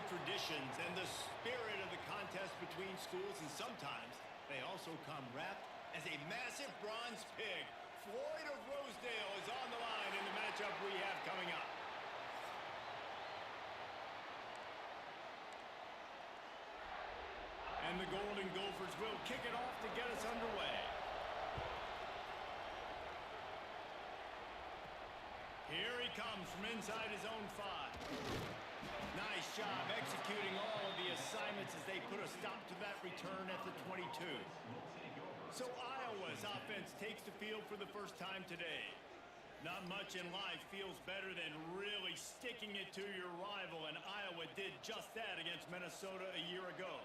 traditions and the spirit of the contest between schools, and sometimes they also come wrapped as a massive bronze pig. Floyd of Rosedale is on the line in the matchup we have coming up. And the Golden Gophers will kick it off to get us underway. Here he comes from inside his own 5. Nice job executing all of the assignments as they put a stop to that return at the 22. So Iowa's offense takes the field for the first time today. Not much in life feels better than really sticking it to your rival, and Iowa did just that against Minnesota a year ago.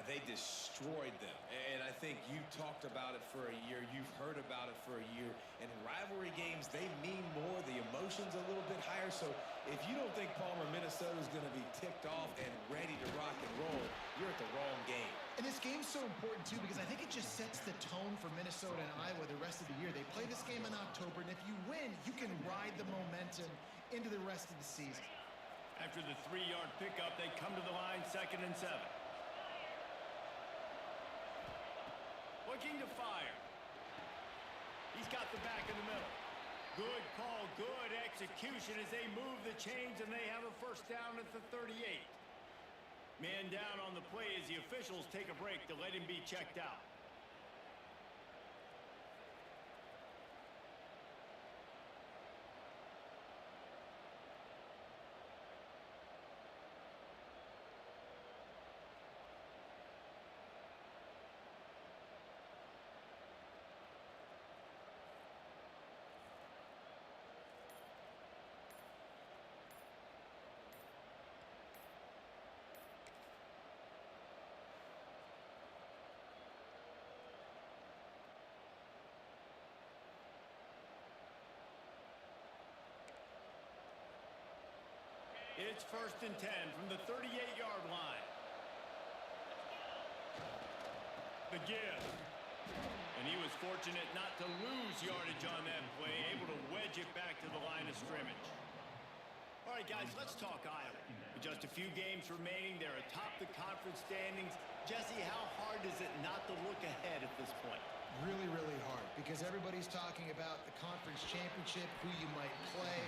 They destroyed them, and I think you talked about it for a year. You've heard about it for a year. In rivalry games, they mean more. The emotion's a little bit higher, so if you don't think Palmer, Minnesota is going to be ticked off and ready to rock and roll, you're at the wrong game. And this game's so important, too, because I think it just sets the tone for Minnesota and Iowa the rest of the year. They play this game in October, and if you win, you can ride the momentum into the rest of the season. After the 3-yard pickup, they come to the line, 2nd and 7. Looking to fire. He's got the back in the middle. Good call, good execution as they move the chains, and they have a first down at the 38. Man down on the play as the officials take a break to let him be checked out. It's 1st and 10 from the 38-yard line. The give. And he was fortunate not to lose yardage on that play, able to wedge it back to the line of scrimmage. All right, guys, let's talk Iowa. With just a few games remaining, they're atop the conference standings. Jesse, how hard is it not to look ahead at this point? Really, really hard, because everybody's talking about the conference championship, who you might play.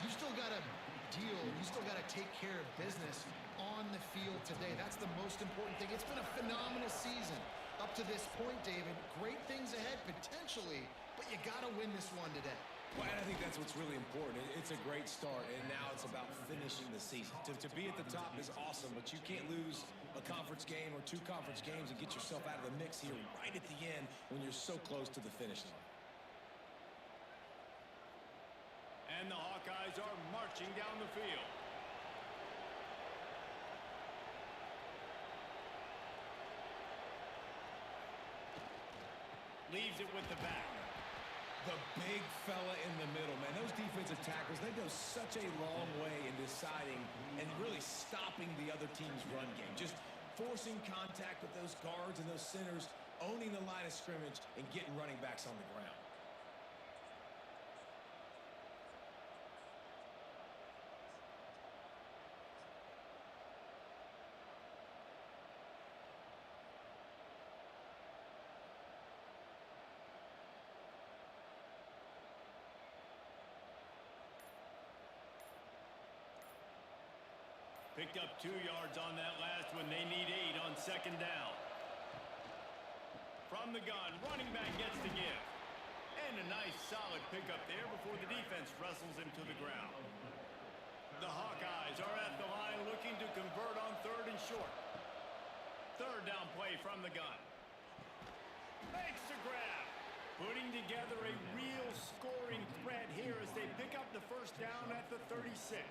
You still got to deal, you still got to take care of business on the field today. That's the most important thing. It's been a phenomenal season up to this point, David. Great things ahead, potentially, but you got to win this one today. Well, and I think that's what's really important. It's a great start, and now it's about finishing the season. To be at the top is awesome, but you can't lose a conference game or 2 conference games and get yourself out of the mix here right at the end when you're so close to the finish line. And the Hawkeyes are marching down the field. Leaves it with the back. The big fella in the middle, man. Those defensive tackles, they go such a long way in deciding and really stopping the other team's run game. Just forcing contact with those guards and those centers, owning the line of scrimmage, and getting running backs on the ground. Picked up 2 yards on that last one. They need 8 on 2nd down. From the gun, running back gets the give. And a nice solid pickup there before the defense wrestles him to the ground. The Hawkeyes are at the line looking to convert on 3rd and short. 3rd down play from the gun. Makes the grab. Putting together a real scoring threat here as they pick up the first down at the 36.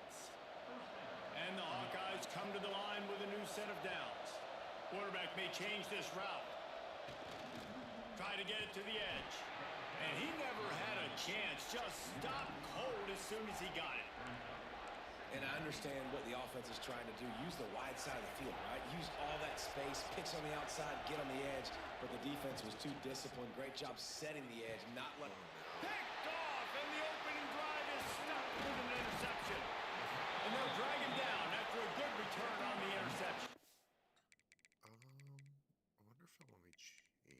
And the Hawkeyes come to the line with a new set of downs. Quarterback may change this route. Try to get it to the edge. And he never had a chance. Just stopped cold as soon as he got it. And I understand what the offense is trying to do. Use the wide side of the field, right? Use all that space, pitch on the outside, get on the edge. But the defense was too disciplined. Great job setting the edge, not letting... Picked off, and the opening drive is stopped with an interception. And they'll drag him down after a good return. return on the interception. I wonder if they'll let me change it.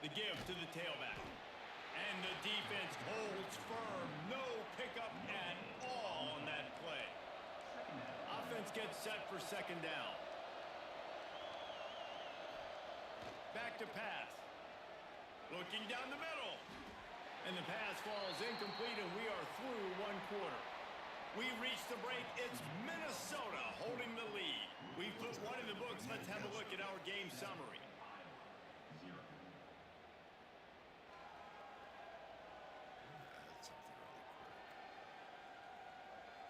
The give to the tailback. And the defense holds firm. No pickup at all on that play. Offense gets set for second down. Back to pass. Looking down the middle. And the pass falls incomplete, and we are through one quarter. We reach the break. It's Minnesota holding the lead. We've put one in the books. Let's have a look at our game summary.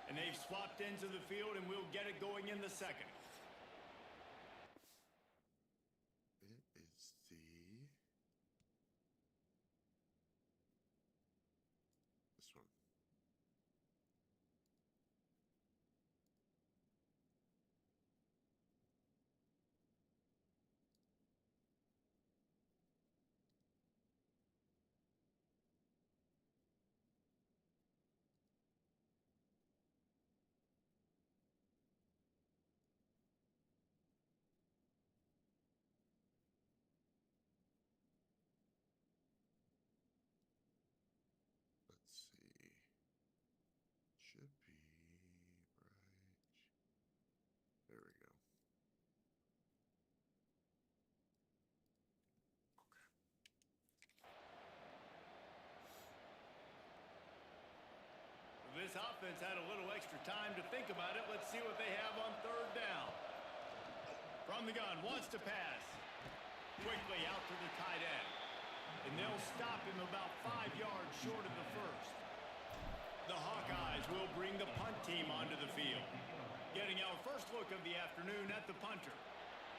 And they've swapped into the field, and we'll get it going in the second. It is this one. Let's see. Should be right. There we go. Okay. This offense had a little extra time to think about it. Let's see what they have on third down. From the gun, wants to pass. Quickly out to the tight end. And they'll stop him about 5 yards short of the first. The Hawkeyes will bring the punt team onto the field. Getting our first look of the afternoon at the punter.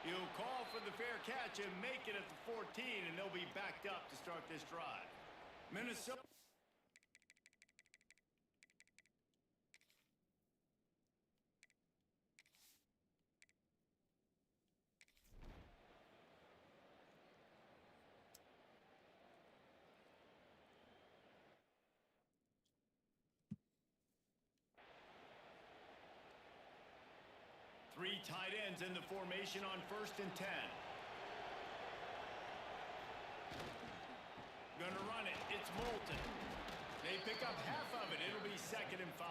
He'll call for the fair catch and make it at the 14, and they'll be backed up to start this drive. Minnesota. Three tight ends in the formation on 1st and 10. Gonna run it. It's Moulton. They pick up half of it. It'll be 2nd and 5.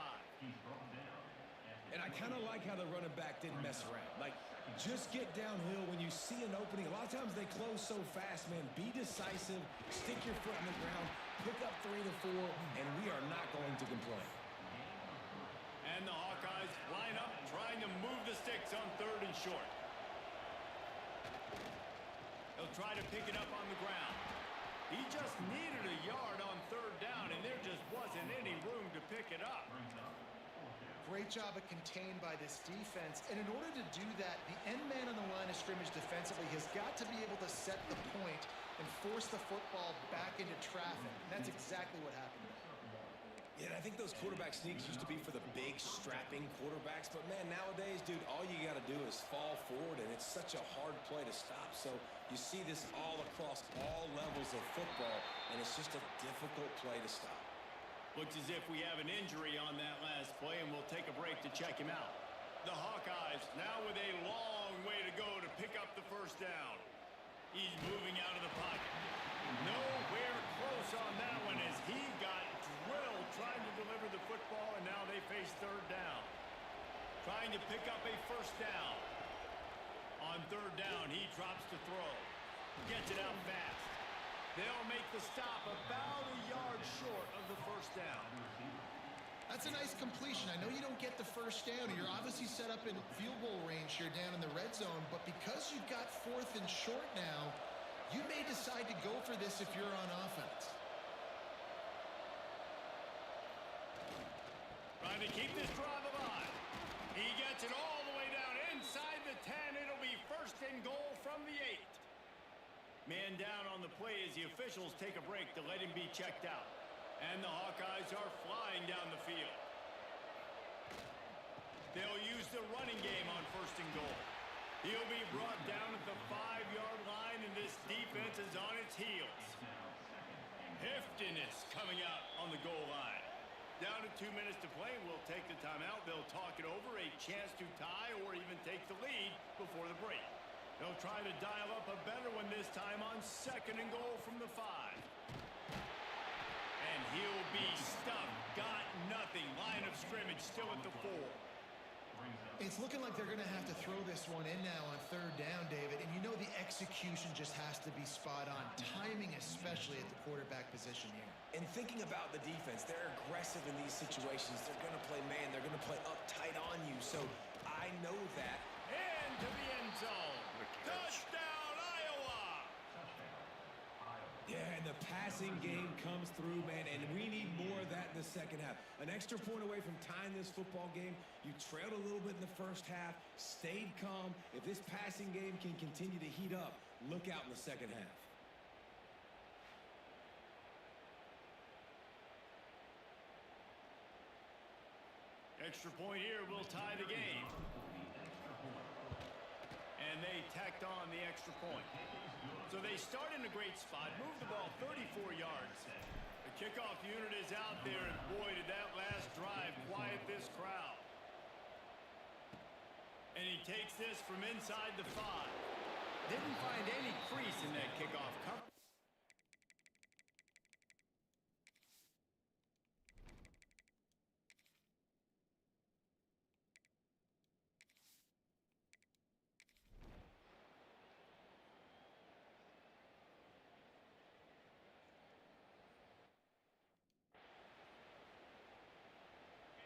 And I kind of like how the running back didn't mess around. Like, just get downhill when you see an opening. A lot of times they close so fast, man. Be decisive. Stick your foot in the ground. Pick up 3 to 4, and we are not going to complain. And the Hawkeyes line up, trying to move the sticks on 3rd and short. They'll try to pick it up on the ground. He just needed a yard on 3rd down, and there just wasn't any room to pick it up. Great job of contained by this defense. And in order to do that, the end man on the line of scrimmage defensively has got to be able to set the point and force the football back into traffic. And that's exactly what happened there. Yeah, and I think those quarterback sneaks used to be for the big, strapping quarterbacks. But, man, nowadays, dude, all you got to do is fall forward, and it's such a hard play to stop. So you see this all across all levels of football, and it's just a difficult play to stop. Looks as if we have an injury on that last play, and we'll take a break to check him out. The Hawkeyes now with a long way to go to pick up the 1st down. He's moving out of the pocket. Nowhere close on that one as he got drilled trying to deliver the football, and now they face 3rd down. Trying to pick up a 1st down. On 3rd down, he drops to throw. Gets it out fast. They'll make the stop about a yard short of the 1st down. That's a nice completion. I know you don't get the 1st down. You're obviously set up in field goal range here down in the red zone, but because you've got 4th and short now, you may decide to go for this if you're on offense. Trying to keep this drive alive. He gets it all the way down inside. inside the 10. It'll be first and goal from the 8. Man down on the play as the officials take a break to let him be checked out. And the Hawkeyes are flying down the field. They'll use the running game on first and goal. He'll be brought down at the 5-yard line, and this defense is on its heels. Heftiness coming out on the goal line. Down to 2 minutes to play. We'll take the timeout. They'll talk it over, a chance to tie or even take the lead before the break. They'll try to dial up a better one this time on second and goal from the 5. And he'll be stuffed. Got nothing. Line of scrimmage still at the 4. It's looking like they're going to have to throw this one in now on third down, David. And you know the execution just has to be spot on. Timing especially at the quarterback position here. And thinking about the defense, they're aggressive in these situations. They're going to play man. They're going to play up tight on you. So I know that. Into the end zone. Touchdown, Iowa! Yeah, and the passing game comes through, man, and we need more of that in the second half. An extra point away from tying this football game. You trailed a little bit in the first half, stayed calm. If this passing game can continue to heat up, look out in the second half. Extra point here will tie the game. And they tacked on the extra point. So they start in a great spot, move the ball 34 yards. The kickoff unit is out there, and boy, did that last drive quiet this crowd. And he takes this from inside the 5. Didn't find any crease in that kickoff cover.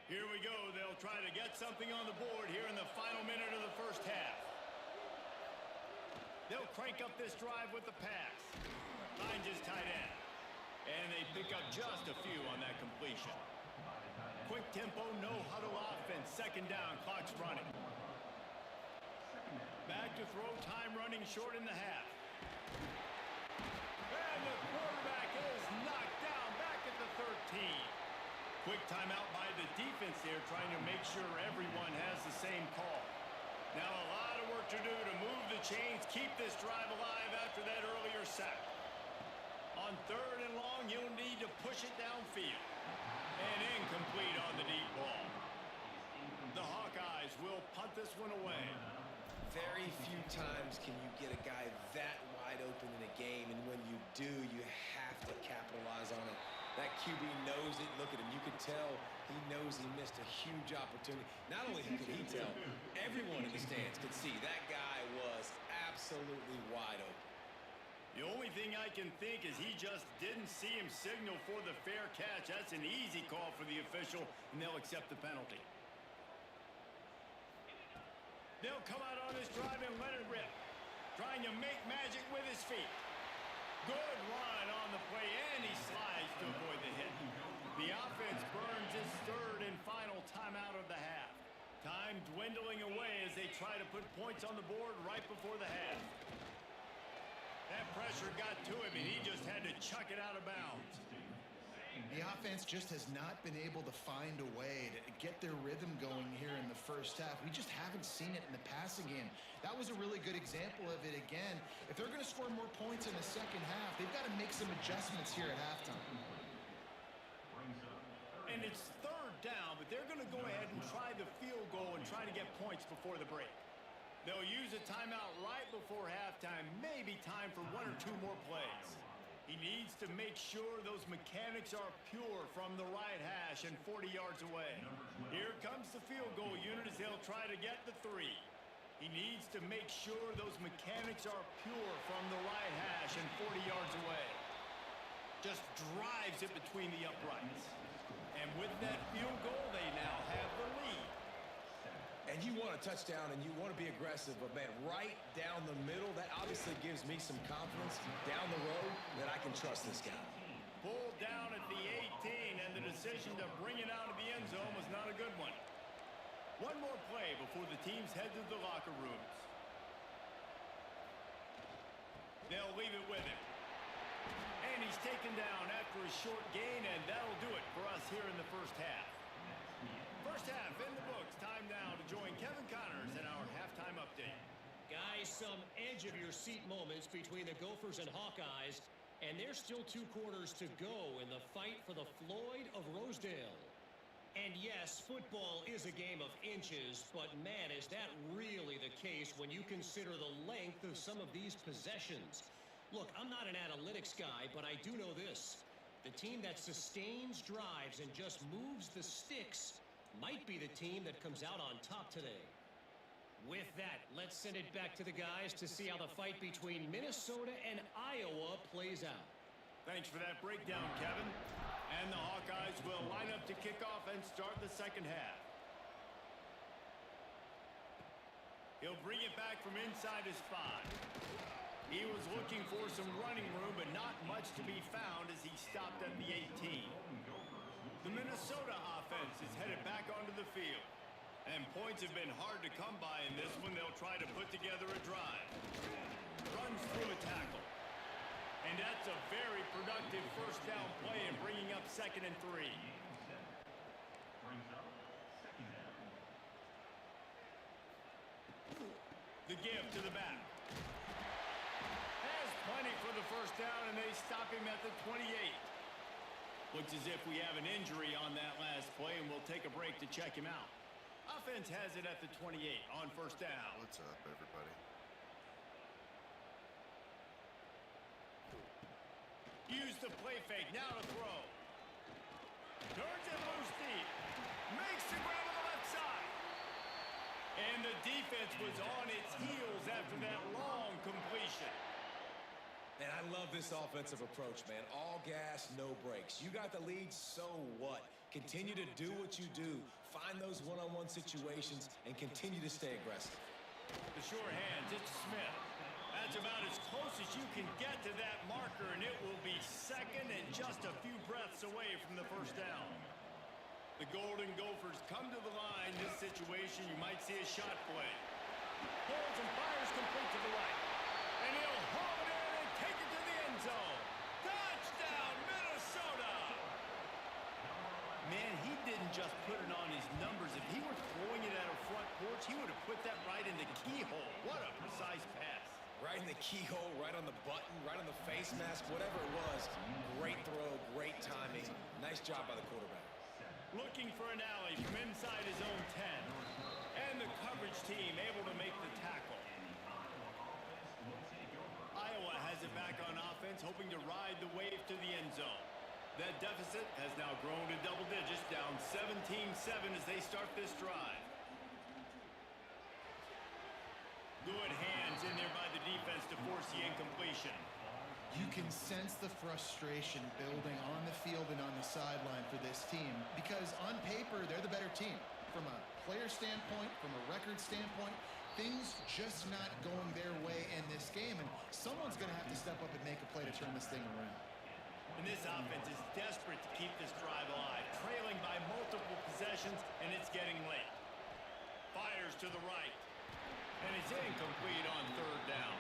Here we go. They'll try to get something on the board here in the final minute of the first half. They'll crank up this drive with the pass. Finds his tight end. And they pick up just a few on that completion. Quick tempo, no huddle offense. Second down, clock's running. Back to throw, time running short in the half. And the quarterback is knocked down back at the 13. Quick timeout by the defense there, trying to make sure everyone has the same call. Now a lot of work to do to move the chains, keep this drive alive after that earlier sack. On third and long, you'll need to push it downfield. And incomplete on the deep ball. The Hawkeyes will punt this one away. Very few times can you get a guy that wide open in a game, and when you do, you have to capitalize on it. That QB knows it. Look at him. You could tell he knows he missed a huge opportunity. Not only could he tell, everyone in the stands could see that guy was absolutely wide open. The only thing I can think is he just didn't see him signal for the fair catch. That's an easy call for the official, and they'll accept the penalty. They'll come out on this drive and let it rip. Trying to make magic with his feet. Good run on the play, and he slides to avoid the hit. The offense burns its third and final timeout of the half. Time dwindling away as they try to put points on the board right before the half. That pressure got to him, and he just had to chuck it out of bounds. The offense just has not been able to find a way to get their rhythm going here in the first half. We just haven't seen it in the passing game. That was a really good example of it again. If they're going to score more points in the second half, they've got to make some adjustments here at halftime. And it's third down, but they're going to go ahead and try the field goal and try to get points before the break. They'll use a timeout right before halftime, maybe time for one or two more plays. He needs to make sure those mechanics are pure from the right hash and 40 yards away. Here comes the field goal unit as they'll try to get the 3. He needs to make sure those mechanics are pure from the right hash and 40 yards away. Just drives it between the uprights. And with that field goal, they now have the lead. And you want a touchdown and you want to be aggressive, but man, right down the middle, that obviously gives me some confidence down the road that I can trust this guy. Pulled down at the 18, and the decision to bring it out of the end zone was not a good one. One more play before the teams head to the locker rooms. They'll leave it with him. And he's taken down after a short gain, and that'll do it for us here in the first half. First half in the books. Time now to join Kevin Connors in our halftime update. Guys, some edge-of-your-seat moments between the Gophers and Hawkeyes, and there's still 2 quarters to go in the fight for the Floyd of Rosedale. And yes, football is a game of inches, but man, is that really the case when you consider the length of some of these possessions. Look, I'm not an analytics guy, but I do know this. The team that sustains drives and just moves the sticks might be the team that comes out on top today. With that, let's send it back to the guys to see how the fight between Minnesota and Iowa plays out. Thanks for that breakdown, Kevin. And the Hawkeyes will line up to kick off and start the second half. He'll bring it back from inside his spot. He was looking for some running room, but not much to be found as he stopped at the 18. The Minnesota offense is headed back onto the field. And points have been hard to come by in this one. They'll try to put together a drive. Runs through a tackle. And that's a very productive first down play in bringing up 2nd and 3. The give to the back. Has plenty for the first down, and they stop him at the 28. Looks as if we have an injury on that last play, and we'll take a break to check him out. Offense has it at the 28 on first down. What's up, everybody? Use the play fake. Now to throw. Turns it loose deep. Makes the grab on the left side. And the defense was on its heels after that long completion. And I love this offensive approach, man. All gas, no brakes. You got the lead, so what? Continue to do what you do. Find those one-on-one situations and continue to stay aggressive. The sure hands, it's Smith. That's about as close as you can get to that marker, and it will be 2nd and just a few breaths away from the first down. The Golden Gophers come to the line. This situation, you might see a shot play. Pulls and fires complete to the right. And he'll haul it in and take it to the end zone. Touchdown, Minnesota! Man, he didn't just put it on his numbers. If he were throwing it at a front porch, he would have put that right in the keyhole. What a precise pass. Right in the keyhole, right on the button, right on the face mask, whatever it was. Great throw, great timing. Nice job by the quarterback. Looking for an alley from inside his own 10. And the coverage team able to make the tackle. Iowa has it back on offense, hoping to ride the wave to the end zone. That deficit has now grown to double digits, down 17-7 as they start this drive. Good hands in there by the defense to force the incompletion. You can sense the frustration building on the field and on the sideline for this team because on paper, they're the better team. From a player standpoint, from a record standpoint, things just not going their way in this game, and someone's going to have to step up and make a play to turn this thing around. And this offense is desperate to keep this drive alive, trailing by multiple possessions, and it's getting late. Fires to the right. And it's incomplete on 3rd down.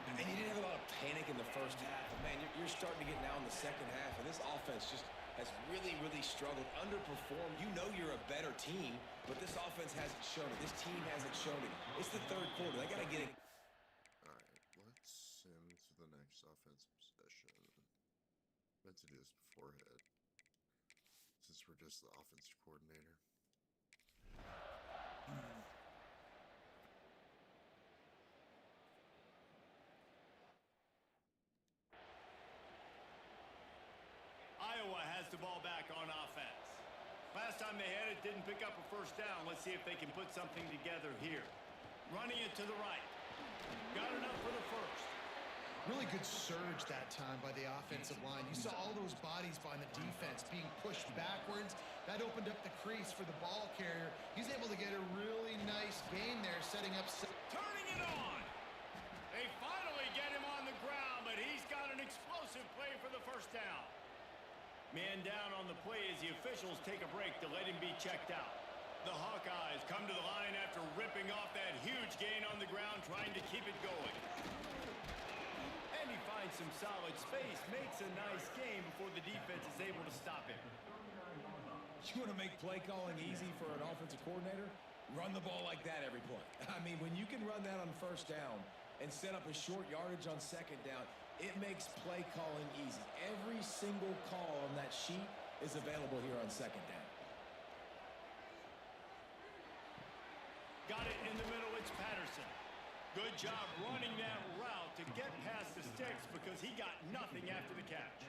And you didn't have a lot of panic in the first half. Man, you're starting to get now in the second half, and this offense just has really, really struggled, underperformed. You know you're a better team, but this offense hasn't shown it. This team hasn't shown it. It's the 3rd quarter. They got to get it. All right, let's sim to the next offensive possession. Meant to do this beforehand, since we're just the offensive coordinator. Iowa has the ball back on offense. Last time they had it, didn't pick up a first down. Let's see if they can put something together here. Running it to the right. Got enough for the first. Really good surge that time by the offensive line. You saw all those bodies by the defense being pushed backwards. That opened up the crease for the ball carrier. He's able to get a really nice gain there, setting up... Turning it on! They finally get him on the ground, but he's got an explosive play for the first down. Man down on the play as the officials take a break to let him be checked out. The Hawkeyes come to the line after ripping off that huge gain on the ground, trying to keep it going. And he finds some solid space, makes a nice game before the defense is able to stop him. You want to make play calling easy for an offensive coordinator? Run the ball like that every play. I mean, when you can run that on first down and set up a short yardage on second down, it makes play calling easy. Every single call on that sheet is available here on second down. Got it in the middle, it's Patterson. Good job running that route to get past the sticks because he got nothing after the catch.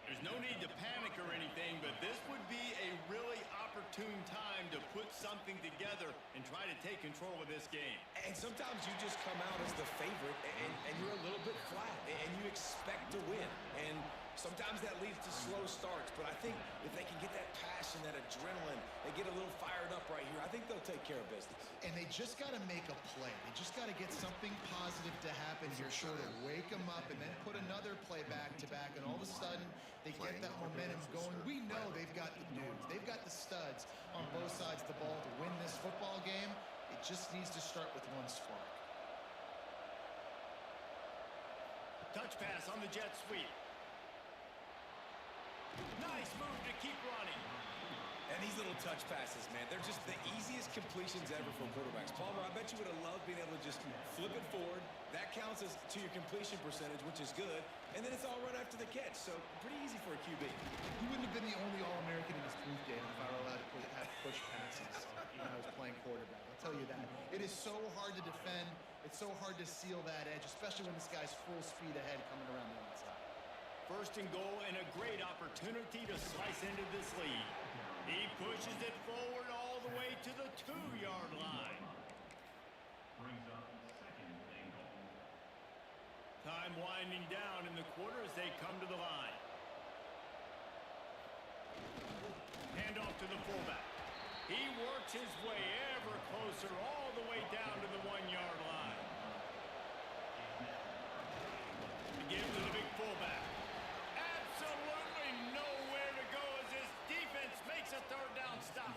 There's no need to panic or anything, but this would be a really opportune time to put something together and try to take control of this game. And sometimes you just come out as the favorite and you're a little bit flat and you expect to win. And sometimes that leads to slow starts, but I think if they can get that passion, that adrenaline, they get a little fired up right here, I think they'll take care of business. And they just got to make a play. They just got to get something positive to happen here, sort of wake them up, and then put another play back-to-back, and all of a sudden they get that momentum going. We know they've got the dudes. They've got the studs on both sides of the ball to win this football game. It just needs to start with one spark. Touch pass on the jet sweep. Nice move to keep running. And these little touch passes, man, they're just the easiest completions ever for quarterbacks. Palmer, I bet you would have loved being able to just flip it forward. That counts as to your completion percentage, which is good. And then it's all right after the catch, so pretty easy for a QB. He wouldn't have been the only All-American in his booth game if I were allowed to have push passes when I was playing quarterback. I'll tell you that. It is so hard to defend. It's so hard to seal that edge, especially when this guy's full speed ahead coming around the outside. First and goal and a great opportunity to slice into this lead. He pushes it forward all the way to the 2-yard line. Brings up second and goal. Time winding down in the quarter as they come to the line. Hand off to the fullback. He works his way ever closer all the way down to the 1-yard line. To give to the big fullback. Absolutely nowhere to go as this defense makes a third down stop.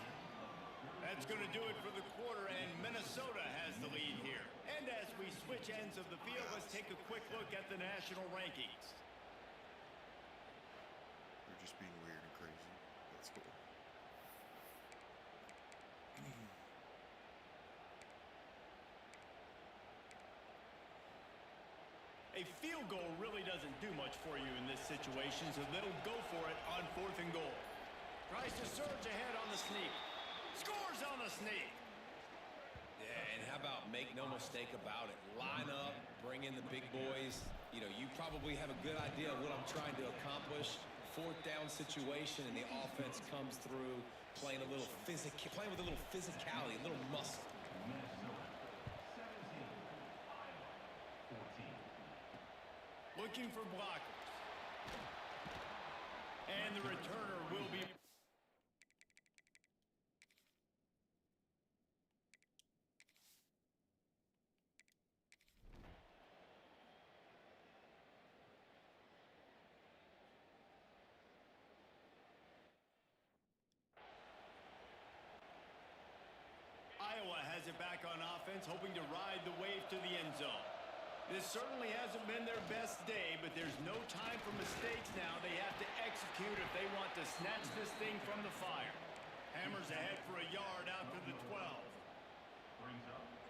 That's going to do it for the quarter, and Minnesota has the lead here. And as we switch ends of the field, let's take a quick look at the national rankings. They're just being weird and crazy. That's cool. A field goal really doesn't do much for you in this situation, so they'll go for it on 4th and goal. Tries to surge ahead on the sneak. Scores on the sneak. Yeah, and how about make no mistake about it? Line up, bring in the big boys. You know, you probably have a good idea of what I'm trying to accomplish. 4th down situation, and the offense comes through playing with a little physicality, a little muscle. Looking for blockers. And the returner will be... Iowa has it back on offense, hoping to ride the wave to the end zone. This certainly hasn't been their best day, but there's no time for mistakes now. They have to execute if they want to snatch this thing from the fire. Hammers ahead for a yard out to the 12.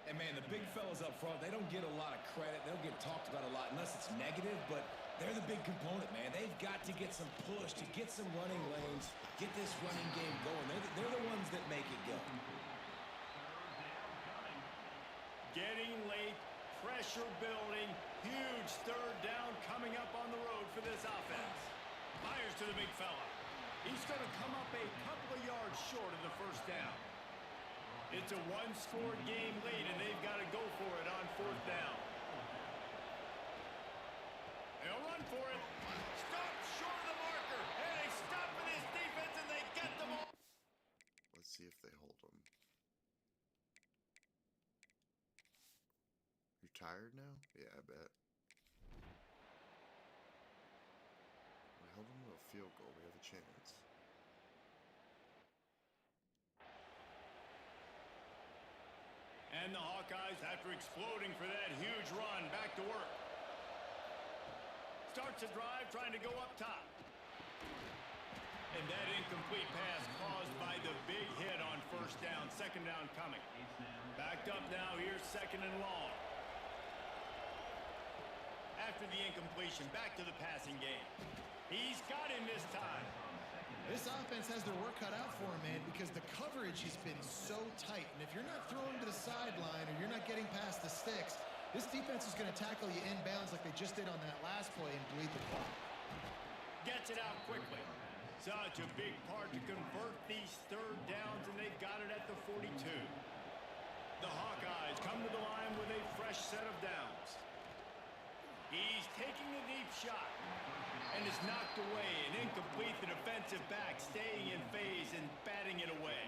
And, man, the big fellas up front, they don't get a lot of credit. They don't get talked about a lot unless it's negative, but they're the big component, man. They've got to get some push, to get some running lanes, get this running game going. They're the ones that make it go. Getting late. Pressure building, huge 3rd down coming up on the road for this offense. Fires to the big fella. He's going to come up a couple of yards short of the 1st down. It's a 1-score game lead, and they've got to go for it on 4th down. They'll run for it. Stop short of the marker, and they stop with his defense, and they get the ball. Let's see if they hold them. You're tired now? Yeah, I bet. We held them to a field goal. We have a chance. And the Hawkeyes, after exploding for that huge run, back to work. Starts a drive trying to go up top. And that incomplete pass caused by the big hit on first down. Second down coming. Backed up now. Here's second and long. After the incompletion, back to the passing game. He's got him this time. This offense has their work cut out for him, man, because the coverage has been so tight. And if you're not throwing to the sideline or you're not getting past the sticks, this defense is going to tackle you inbounds like they just did on that last play and bleed the clock. Gets it out quickly. Such a big part to convert these third downs, and they've got it at the 42. The Hawkeyes come to the line with a fresh set of downs. He's taking the deep shot and is knocked away and incomplete. The defensive back staying in phase and batting it away.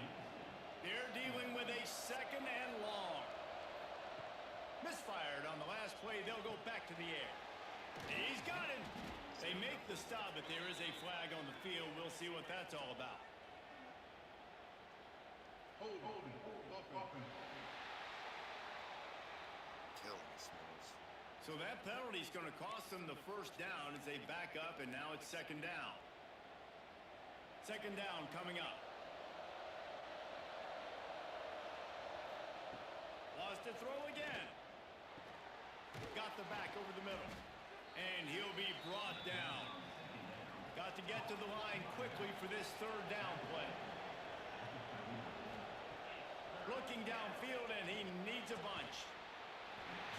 They're dealing with a second and long. Misfired on the last play. They'll go back to the air. He's got him. They make the stop, but there is a flag on the field. We'll see what that's all about. Killing Smalls. So that penalty is going to cost them the first down as they back up, and now it's second down. Second down coming up. Lost to throw again. Got the back over the middle. And he'll be brought down. Got to get to the line quickly for this third down play. Looking downfield, and he needs a bunch.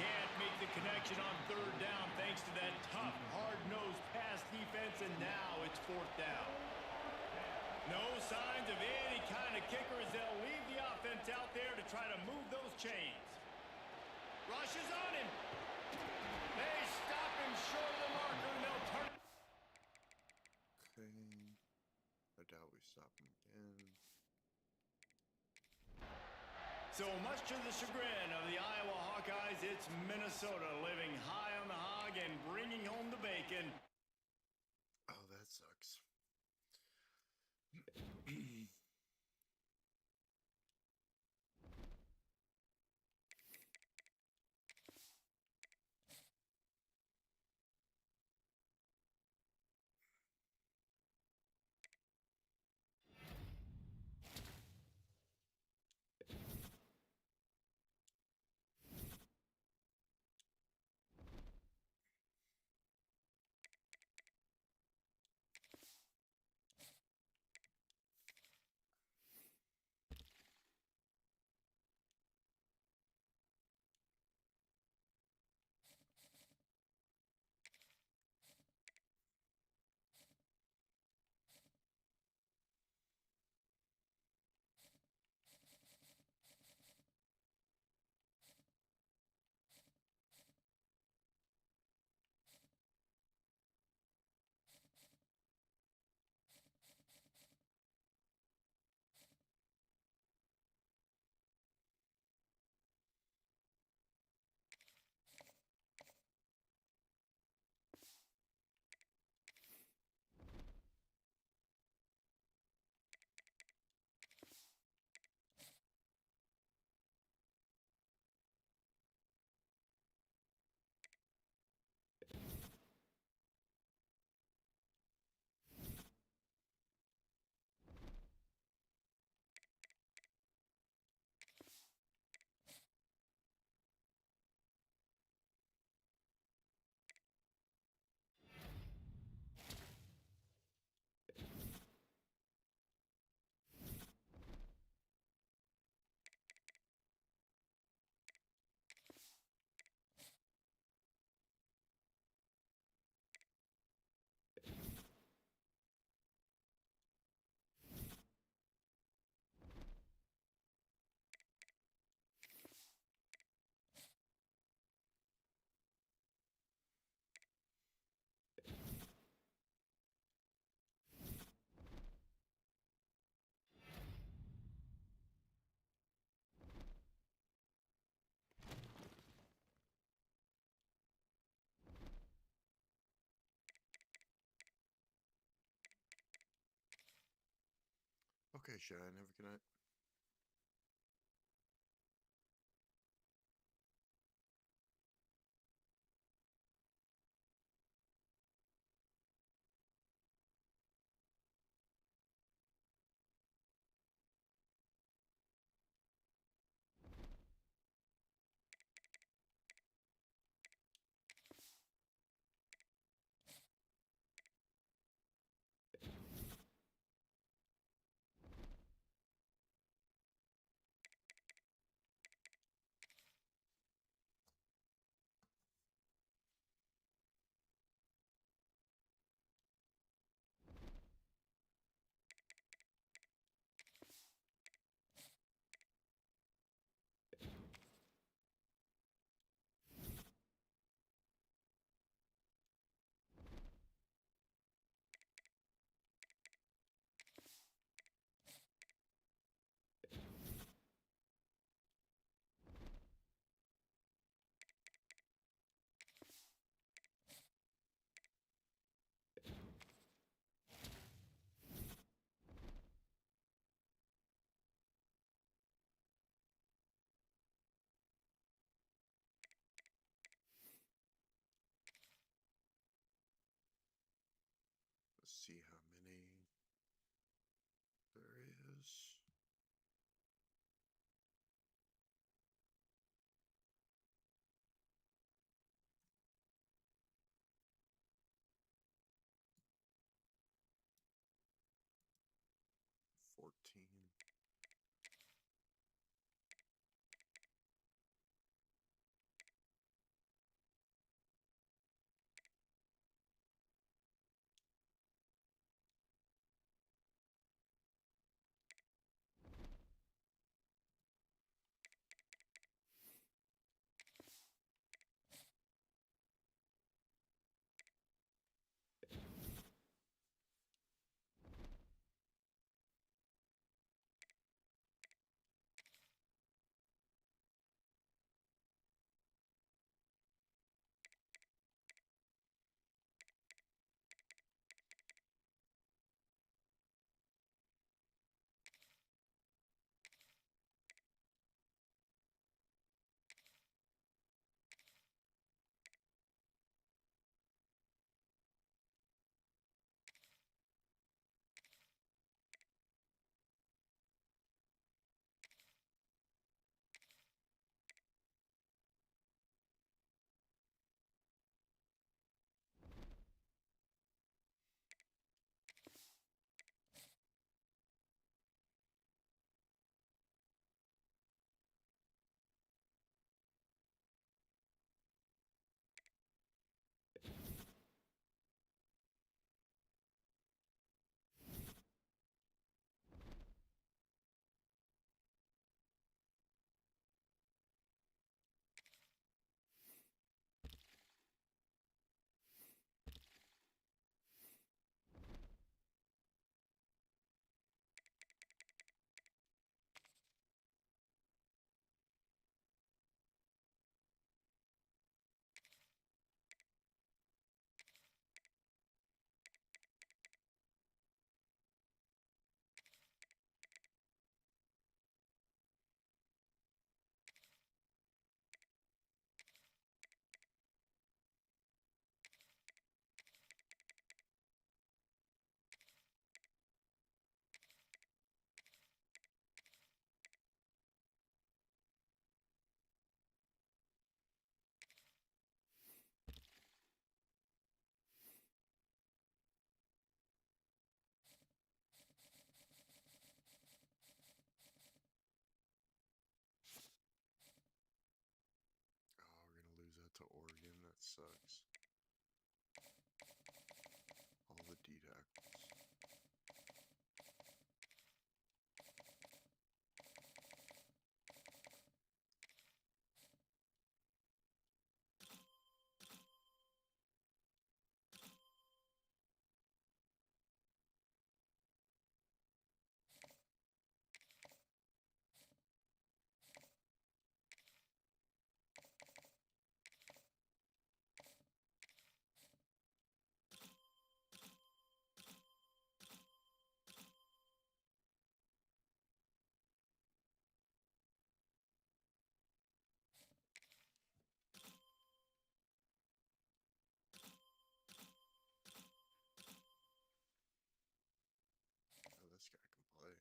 Can't make the connection on third down thanks to that tough, hard-nosed pass defense, and now it's fourth down. No signs of any kind of kicker as they'll leave the offense out there to try to move those chains. Rushes on him. They stop him short of the marker, and they'll turn. Okay. I doubt we stop him again. So much to the chagrin of the Iowa Hawkeyes, it's Minnesota living high on the hog and bringing home the bacon. Oh, that sucks. Okay, Shine, have a good night. 15. Oh, we're gonna lose that to Oregon. That sucks. All the D tackles. Oh, this guy can play.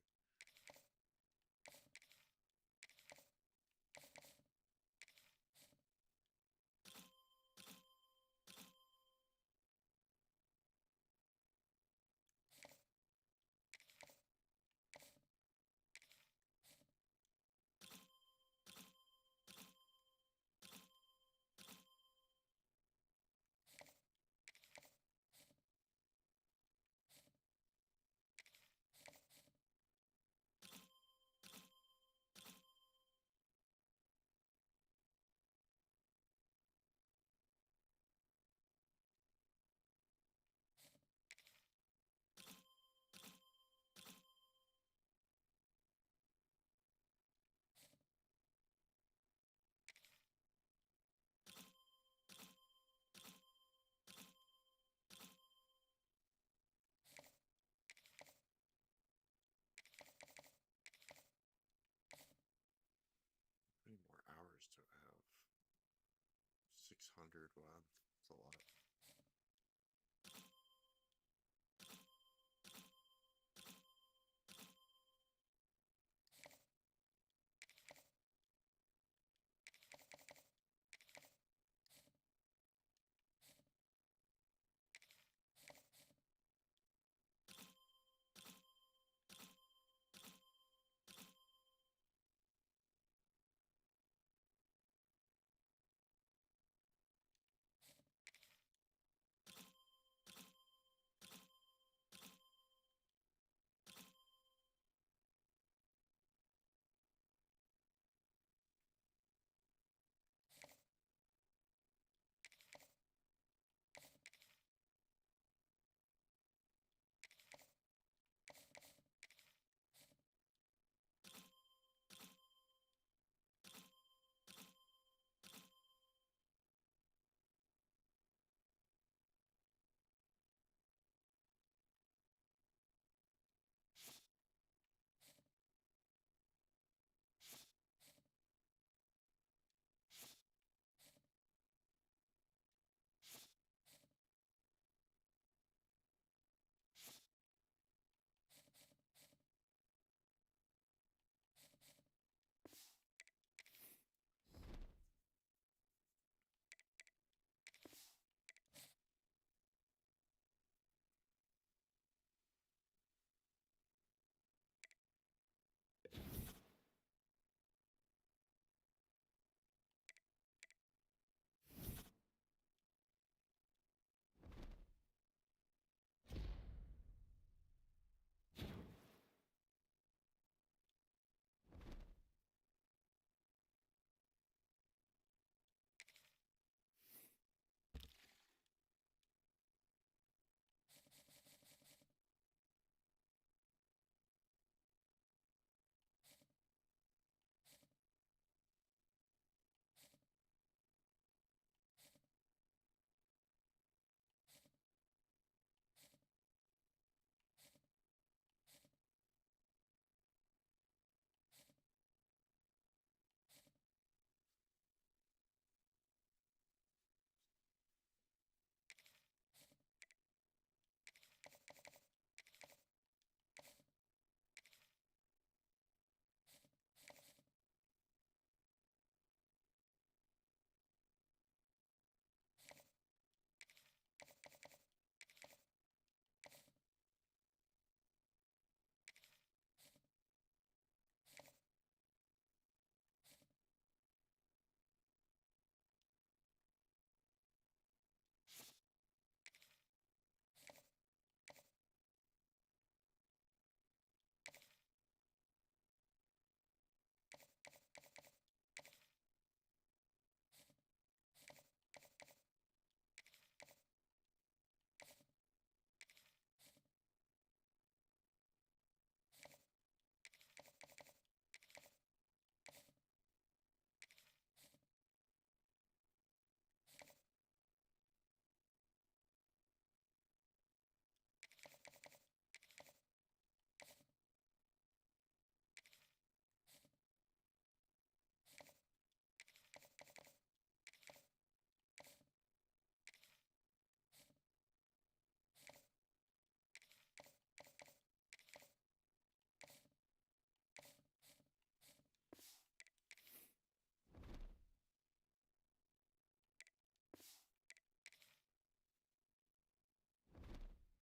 How many more hours to have? 600. Wow, that's a lot.